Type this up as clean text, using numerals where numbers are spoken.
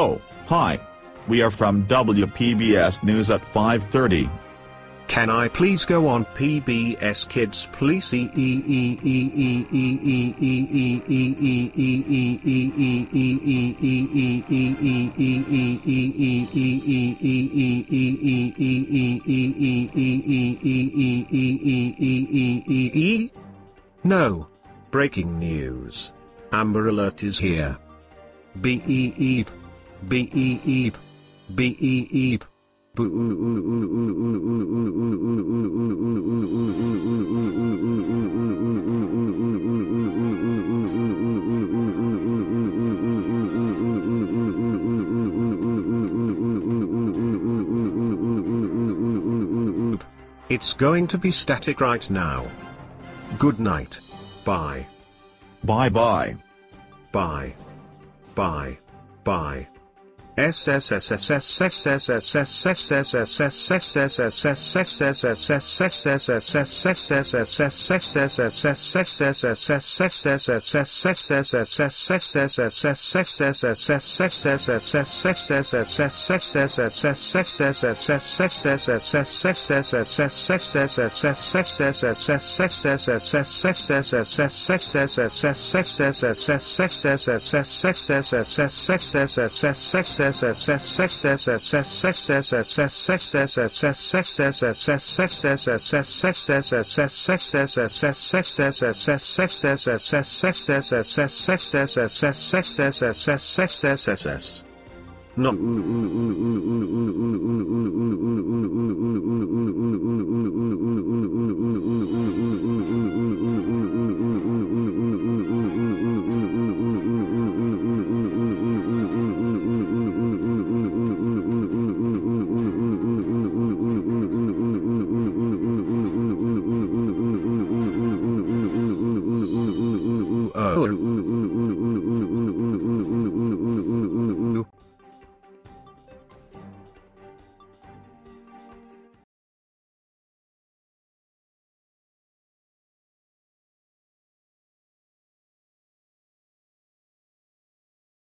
Oh, hi. We are from WPBS News at 5:30. Can I please go on PBS Kids please? No. Breaking news. Amber Alert is here. Beep. Beep. Beep. It's going to be static right now. Good night. Bye. Bye-bye. Bye. Bye. Bye. No.